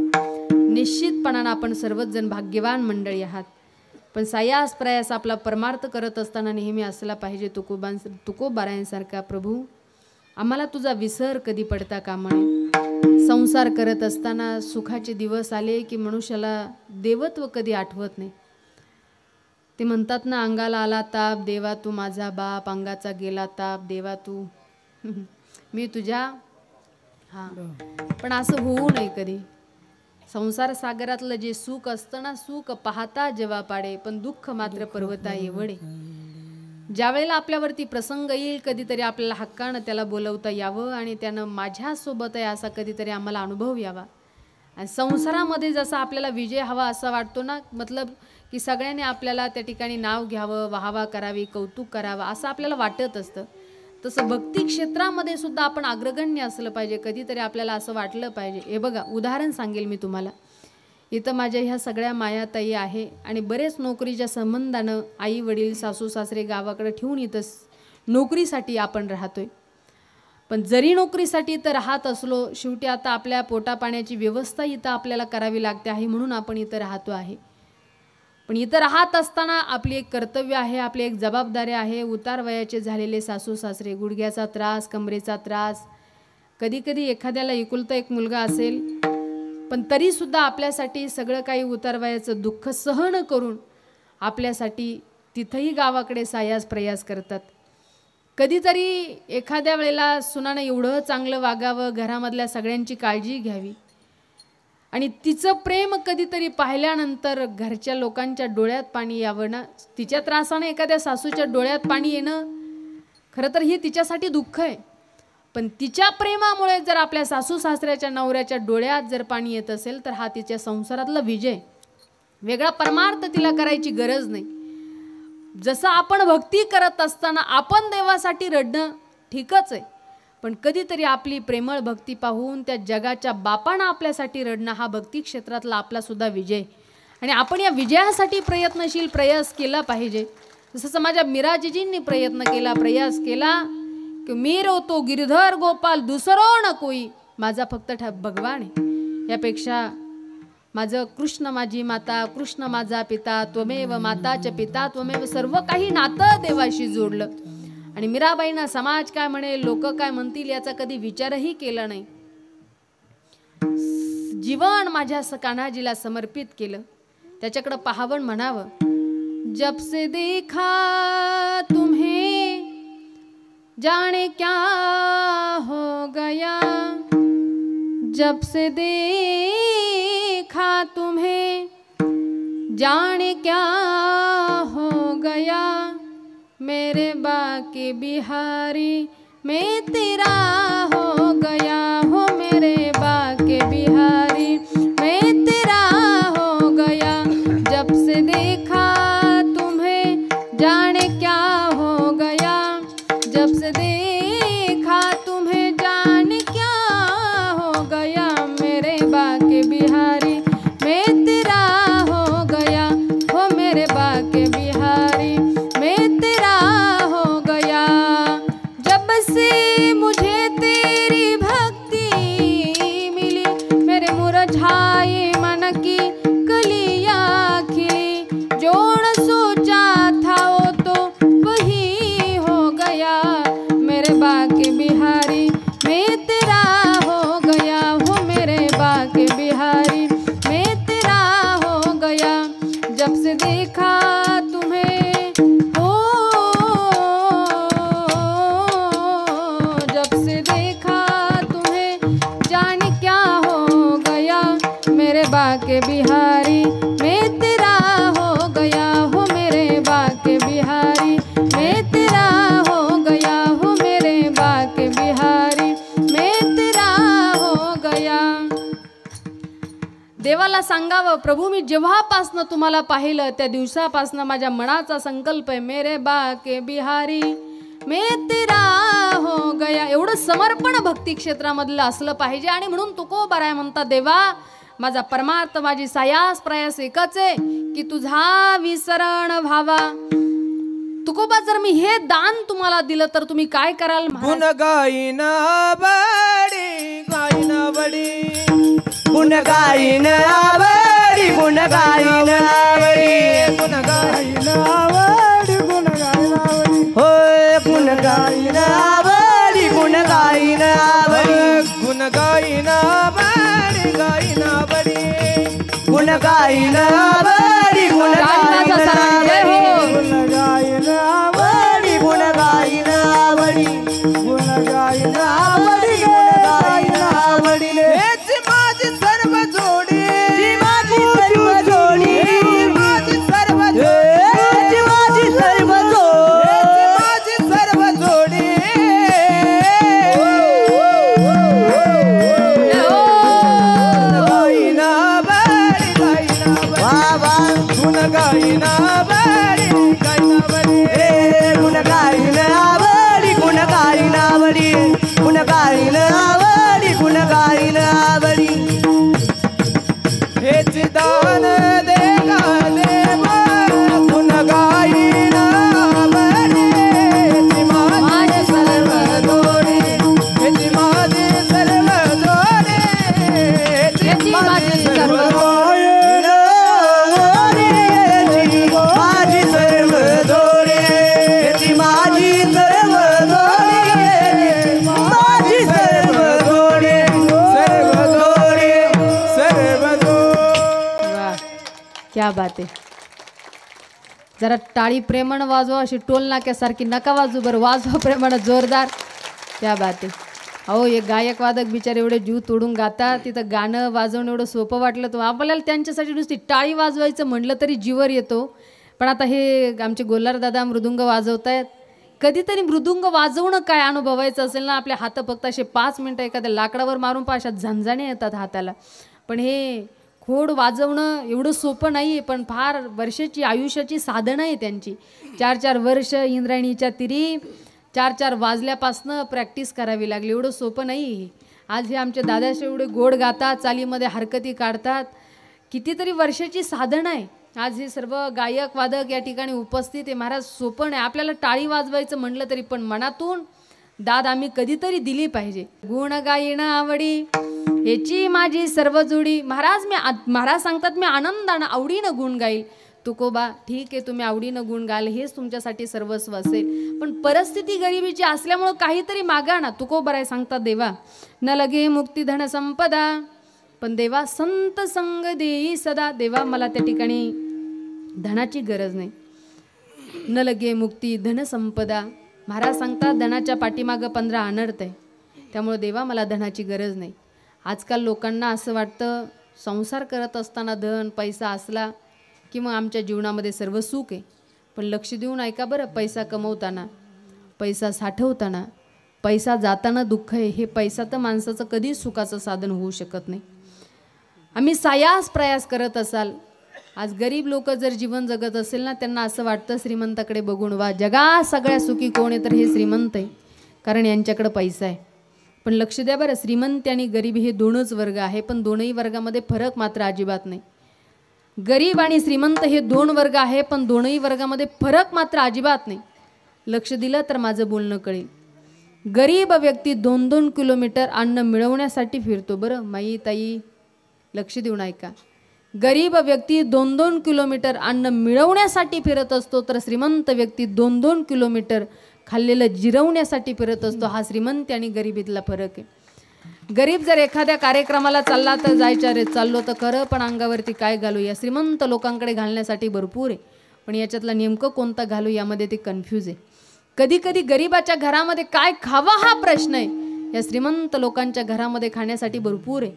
निश्चितपणानं आपण सर्वच जण भाग्यवान मंडळी आहात. पण सायास प्रयास आपला परमार्थ करत असताना नेहमी असला पाहिजे तुकोबारायांसारखा प्रभू आम्हाला तुझा विसर कधी पडता कामा नये. संसार करत असताना सुखाचे दिवस आले की मनुष्याला देवत्व कधी आठवत नाही. ते म्हणतात ना अंगाला आला ताप देवा तू माझा बाप अंगाचा गेला ताप देवा तू मी तुझ्या. हां पण असं होऊ नये कधी. संसार सागरातलं जे सुख असतं ना सुख पाहता जेव्हा पाडे पण दुःख मात्र पर्वता एवढे. ज्या वेळेला आपल्यावरती प्रसंग येईल कधीतरी आपल्याला हक्कानं त्याला बोलवता यावं आणि त्यानं माझ्यासोबत आहे असा कधीतरी आम्हाला अनुभव यावा. आणि संसारामध्ये जसा आपल्याला विजय हवा असा वाटतो ना मतलब की सगळ्यांनी आपल्याला त्या ठिकाणी नाव घ्यावं वाहवा करावी कौतुक करावं असं आपल्याला वाटत असतं. तसं भक्ती क्षेत्रामध्ये सुद्धा आपण अग्रगण्य असलं पाहिजे. कधीतरी आपल्याला असं वाटलं पाहिजे. हे बघा उदाहरण सांगेल मी तुम्हाला. इथं माझ्या ह्या सगळ्या मायाताई आहे आणि बरेच नोकरीच्या संबंधानं आई वडील सासू सासरे गावाकडे ठेवून इथं नोकरीसाठी आपण राहतोय. पण जरी नोकरीसाठी इथं राहत असलो शेवटी आता आपल्या पोटापाण्याची व्यवस्था इथं आपल्याला करावी लागते आहे म्हणून आपण इथं राहतो आहे. पण इथं राहत असताना आपली एक कर्तव्य आहे आपली एक जबाबदारी आहे. उतार वयाचे झालेले सासू सासरे गुडघ्याचा त्रास कमरेचा त्रास कधी कधी एखाद्याला एकुलता एक मुलगा असेल पण तरीसुद्धा आपल्यासाठी सगळं काही उतार वयाचं दुःख सहन करून आपल्यासाठी तिथंही गावाकडे सायास प्रयास करतात. कधीतरी एखाद्या वेळेला सुनानं एवढं चांगलं वागावं घरामधल्या सगळ्यांची काळजी घ्यावी आणि तिचं प्रेम कधीतरी पाहिल्यानंतर घरच्या लोकांच्या डोळ्यात पाणी यावं ना. तिच्या त्रासानं एखाद्या सासूच्या डोळ्यात पाणी येणं खरं तर हे तिच्यासाठी दुःख आहे. पण तिच्या प्रेमामुळे जर आपल्या सासू सासऱ्याच्या नवऱ्याच्या डोळ्यात जर पाणी येत असेल तर हा तिच्या संसारातला विजय. वेगळा परमार्थ तिला करायची गरज नाही. जसं आपण भक्ती करत असताना आपण देवासाठी रडणं ठीकच आहे पण कधीतरी आपली प्रेमळ भक्ती पाहून त्या जगाच्या बापानं आपल्यासाठी रडणं हा भक्ती क्षेत्रातला आपला सुद्धा विजय. आणि आपण या विजयासाठी प्रयत्नशील प्रयास केला पाहिजे. जसं माझ्या मिराजीजींनी प्रयत्न केला प्रयास केला की मी रोतो गिरधर गोपाल दुसरो न कोई माझा फक्त भगवान आहे. यापेक्षा माझं कृष्ण माझी माता कृष्ण माझा पिता त्वमेव माताच पिता त्वमेव सर्व काही नातं देवाशी जोडलं. आणि मीराबाईंना समाज काय म्हणेल लोक काय म्हणतील याचा कधी विचारही केला नाही. जीवन माझ्या कान्हाजीला समर्पित केलं. त्याच्याकडे पाहावं म्हणावं. जब से देखा तुम्हें जाने क्या हो गया जब से देखा तुम्हें जाने क्या हो गया मेरे बाके बिहारी मैं तेरा हो गया हो मेरे बाके बिहारी मैं तेरा हो गया जब से देखा तुम्हें जाने क्या हो गया जब से देखा तुम्हें जाने क्या हो गया मेरे बाके बिहारी मैं तेरा हो गया हो मेरे बाके बिहारी मैं तेरा हो गया जब से मुझे तेरी भक्ति मिली मेरे मुरझाए मन की कलियां खिली जोड़ सोचा था वो तो वही हो गया मेरे बाके बिहारी मैं तेरा हो गया हो मेरे बाके बिहारी मैं तेरा हो गया जब से देखा तुम्हें हो बाके बिहारी मैं तेरा हो गया हूँ मेरे बाके बिहारी मैं तेरा हो गया हूँ मेरे बाके बिहारी मैं तेरा हो गया. देवाला सांगावं, प्रभू मी जेव्हापासनं तुम्हाला पाहिलं त्या दिवसापासनं माझ्या मनाचा संकल्प आहे मेरे बाके बिहारी मैं तेरा हो गया. एवढं समर्पण भक्ती क्षेत्रामधलं असलं पाहिजे. आणि म्हणून तुकोबाराय म्हणतात, देवा माझा परमार्थ माझी सायास प्रयास एकच आहे की तुझा विसरण व्हावा. तुकोबा जर मी हे दान तुम्हाला दिलं तर तुम्ही काय कराल? गुण गाईना बडी गाईना बडी गुण गाईन आवडी गुण गाईन आवडी गुण गाईना बडी गुण गाईना बडी होय गुण गाईन आवडी गुण गाईन आवडी गुण गाईना बडी गाईना बडी गुण गाईन आवडी गुण गाईन आवडी गुण गाईना आवडी गुण गाईन आवडी गुण गाईना आवडी गुण गाईन आवडी हेच माझी सर्व जोडी जी माझी सर्व जोडी माझी सर्व जी माझी सर्व माझी सर्व जोडी गाईना बडी गाईना बडी वा वा गुण गाईना बडी गाईना बडी गुण गाईन आवडी गुण गाईन आवडी गुण गाईन आवडी गुण गाईन आवडी हेच दान दे गा देवा गुण गाईना बडी हेच माझी सर्व जोडी हेच माझी सर्व जोडी हेच माझी सर्व माझी सर्व जोडे ती माझी सर्व जोडे माझी सर्व जोडे सर्व जोडी सर्व वाह, क्या बात आहे. जरा टाळी प्रेमानं वाजवा, अशी टोल नाक्यासारखी नका वाजू, बरं वाजवा प्रेमानं जोरदार. क्या बात आहे. अहो एक गायक वादक बिचारे एवढे जीव तोडून गातात, तिथं गाणं वाजवणं एवढं सोपं वाटलं तर आपल्याला त्यांच्यासाठी नुसती टाळी वाजवायचं म्हटलं तरी जीवर येतो. पण आता हे आमचे गोल्हार दादा मृदुंग वाजवत आहेत. कधीतरी मृदुंग वाजवणं काय अनुभवायचं असेल ना, आपले हात फक्त असे 5 मिनटं एखाद्या लाकडावर मारून अशा झणझणे येतात हाताला. पण हे खोड वाजवणं एवढं सोपं नाही आहे, पण फार वर्षाची आयुष्याची साधनं आहे त्यांची. 4-4 वर्ष इंद्रायणीच्या तिरी 4-4 वाजल्यापासनं प्रॅक्टिस करावी लागली. एवढं सोपं नाही आहे. आज हे आमचे दादाशे एवढे गोड गातात, चालीमध्ये हरकती काढतात, कितीतरी वर्षाची साधनं आहे. आज हे सर्व गायक वादक या ठिकाणी उपस्थित आहे. महाराज सोपं नाही. आपल्याला टाळी वाजवायचं म्हटलं तरी पण मनातून दाद आम्ही कधीतरी दिली पाहिजे. गुण गायन आवडी ह्याची माझी सर्व जोडी. महाराज सांगतात मी आनंदानं आवडीनं गुण गाईल. तुकोबा ठीक आहे, तुम्ही आवडीनं गुण गाल, हेच तुमच्यासाठी सर्वस्व असेल. पण परिस्थिती गरिबीची असल्यामुळं काहीतरी मागा ना. तुकोबराय सांगतात, देवा न लगे मुक्ती धन संपदा, पण देवा संत संग देई सदा. देवा मला त्या ठिकाणी धनाची गरज नाही. न लगे मुक्ती धन संपदा. महाराज सांगतात धनाच्या पाठीमागं 15 अनर्थ आहे. त्यामुळे देवा मला धनाची गरज नाही. आजकाल लोकांना असं वाटतं संसार करत असताना धन पैसा असला की मग आमच्या जीवनामध्ये सर्व सुख आहे. पण लक्ष देऊन ऐका बरं, पैसा कमवताना, पैसा साठवताना, पैसा जाताना दुःख आहे. हे पैसा तर माणसाचं कधीच सुखाचं साधन होऊ शकत नाही. आम्ही सायास प्रयास करत असाल. आज गरीब लोक जर जीवन जगत असेल ना, त्यांना असं वाटतं श्रीमंताकडे बघून वा जगात सगळ्या सुखी कोण आहे तर हे श्रीमंत आहे, कारण यांच्याकडे पैसा आहे. पण लक्ष द्या बरं, श्रीमंत आणि गरीब हे दोनच वर्ग आहे, पण दोनही वर्गामध्ये फरक मात्र अजिबात नाही. गरीब आणि श्रीमंत हे 2 वर्ग आहे, पण दोनही वर्गामध्ये फरक मात्र अजिबात नाही. लक्ष दिलं तर माझं बोलणं कळेल. गरीब व्यक्ती 2-2 किलोमीटर अन्न मिळवण्यासाठी फिरतो. बरं माई ताई लक्ष देऊन ऐका. गरीब व्यक्ती 2-2 किलोमीटर अन्न मिळवण्यासाठी फिरत असतो, तर श्रीमंत व्यक्ती 2-2 किलोमीटर खाल्लेलं जिरवण्यासाठी फिरत असतो. हा श्रीमंत आणि गरिबीतला फरक आहे. गरीब जर एखाद्या कार्यक्रमाला चालला तर जायच्या रे चाललो तर खरं, पण अंगावरती काय घालू या श्रीमंत लोकांकडे घालण्यासाठी भरपूर आहे, पण याच्यातला नेमकं कोणता घालू यामध्ये ते कन्फ्यूज आहे. कधी कधी गरिबाच्या घरामध्ये काय खावं हा प्रश्न आहे, या श्रीमंत लोकांच्या घरामध्ये खाण्यासाठी भरपूर आहे,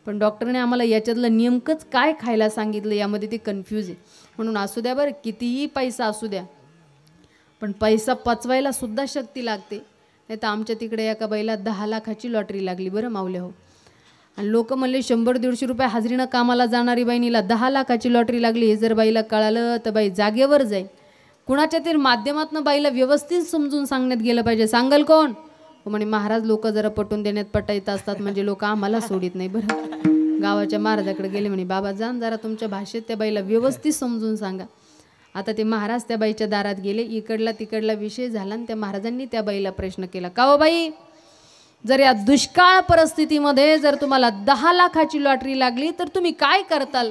पण डॉक्टरने आम्हाला याच्यातलं नेमकंच काय खायला सांगितलं यामध्ये ते कन्फ्यूज आहे. म्हणून असू द्या बरं, कितीही पैसा असू द्या, पण पैसा पचवायला सुद्धा शक्ती लागते. नाही तर आमच्या तिकडे एका बाईला 10 लाखाची लॉटरी लागली बरं माऊले हो. आणि लोक म्हणले 100-150 रुपये हाजरीनं कामाला जाणारी बाईनीला 10 लाखाची लॉटरी लागली. हे जर बाईला कळालं तर बाई जागेवर जाईल. कुणाच्या तरी माध्यमातून बाईला व्यवस्थित समजून सांगण्यात गेलं पाहिजे. सांगल कोण? म्हणे महाराज, लोक जरा पटवून देण्यात पटायत असतात, म्हणजे लोक आम्हाला सोडित नाही. बरं, गावाच्या महाराजाकडे गेले, म्हणे बाबा जाण जरा तुमच्या भाषेत त्या बाईला व्यवस्थित समजून सांगा. आता ते महाराज त्या बाईच्या दारात गेले. इकडला तिकडला विषय झाला आणि त्या महाराजांनी त्या बाईला प्रश्न केला, का हो बाई, जर या दुष्काळ परिस्थितीमध्ये जर तुम्हाला 10 लाखाची लॉटरी लागली तर तुम्ही काय करताल?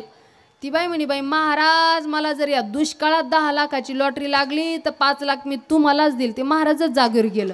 ती बाई म्हणे, बाई महाराज, मला जर या दुष्काळात 10 लाखाची लॉटरी लागली तर 5 लाख मी तुम्हालाच देईल. ते महाराजच जागेवर गेलं.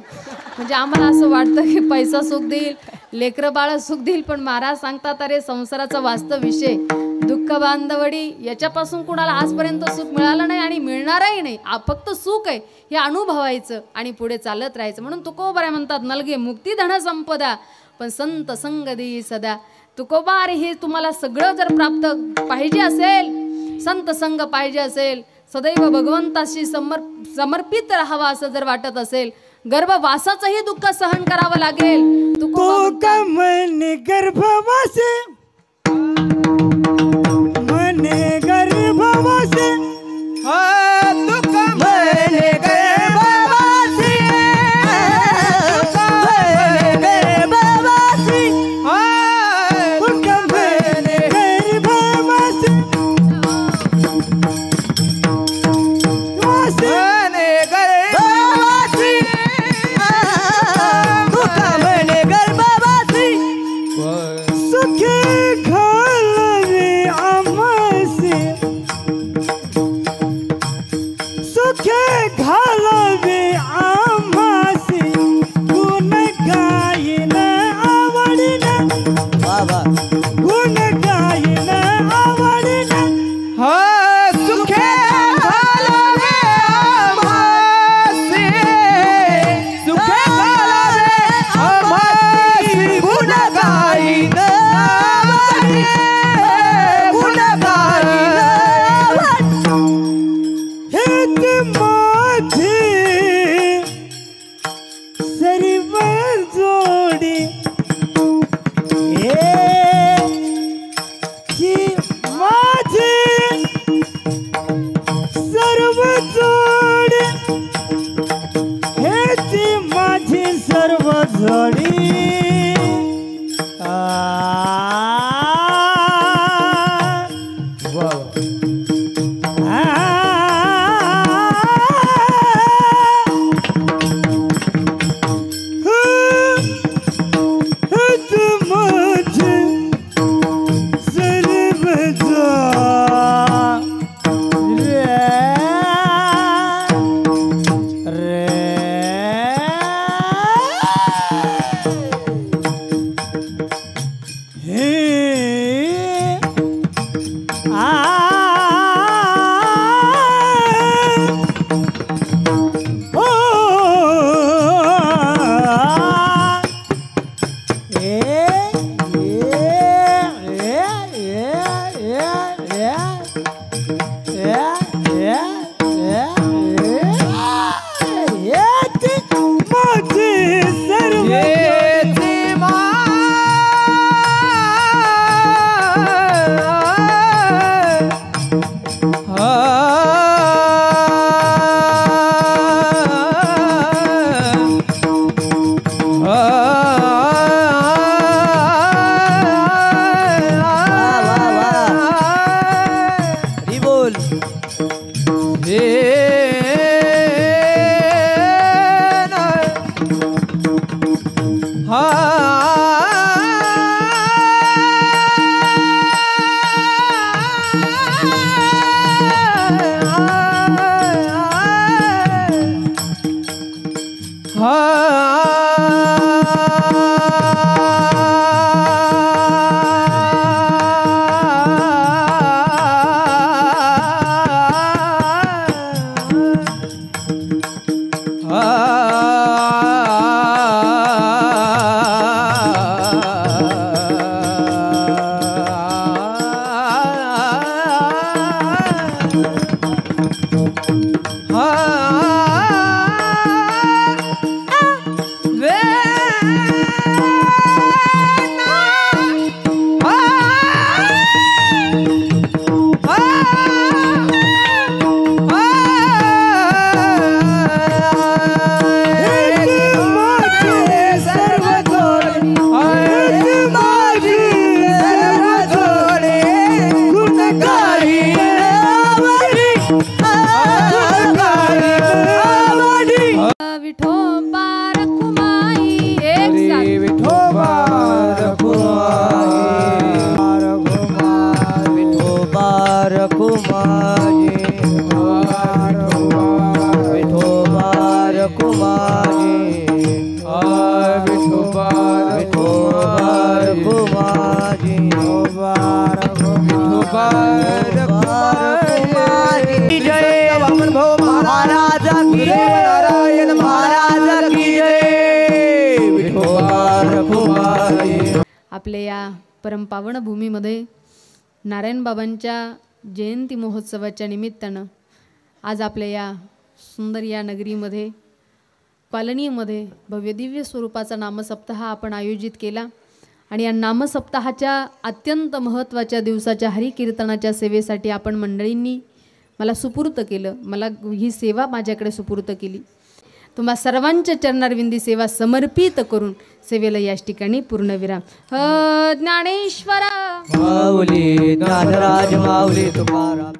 म्हणजे आम्हाला असं वाटतं की पैसा सुख देईल, लेकरं बाळ सुख देईल, पण महाराज सांगतात अरे संसाराचा वास्तव विषय दुःख बांधवडी याच्यापासून कुणाला आजपर्यंत सुख मिळालं नाही आणि मिळणारही नाही. फक्त सुख आहे हे अनुभवायचं आणि पुढे चालत राहायचं. म्हणून तुकोबा म्हणतात, नलगे मुक्ती धन संपदा पण संत संग देई सदा. तुकोबा, अरे हे तुम्हाला सगळं जर प्राप्त पाहिजे असेल, संत संग पाहिजे असेल, सदैव भगवंताशी समर्पित राहावा असं जर वाटत असेल, गर्भवासाचंही दुःख सहन करावं लागेल. तुकोबा मन गर्भवासे, मन गर्भवासे, दुःख मन गर्भवासे, गुरुदेव नारायण महाराज की जय. विठोबा रखुमाई. आपल्या या परमपावन भूमीमध्ये नारायण बाबांच्या जयंती महोत्सवाच्या निमित्तानं आज आपल्या या सुंदर या नगरीमध्ये कॉलनीमध्ये भव्य दिव्य स्वरूपाचा नामसप्ताह आपण आयोजित केला आणि या नामसप्ताहाच्या अत्यंत महत्त्वाच्या दिवसाच्या हरिकीर्तनाच्या सेवेसाठी आपण मंडळींनी मला सुपूर्त केलं. मला ही सेवा माझ्याकडे सुपूर्त केली. तुम्हा सर्वांच्या चरणारविंदी सेवा समर्पित करून सेवेला याच ठिकाणी पूर्णविराम. ज्ञानेश्वरा माऊली ज्ञानराज माऊली तुकाराम.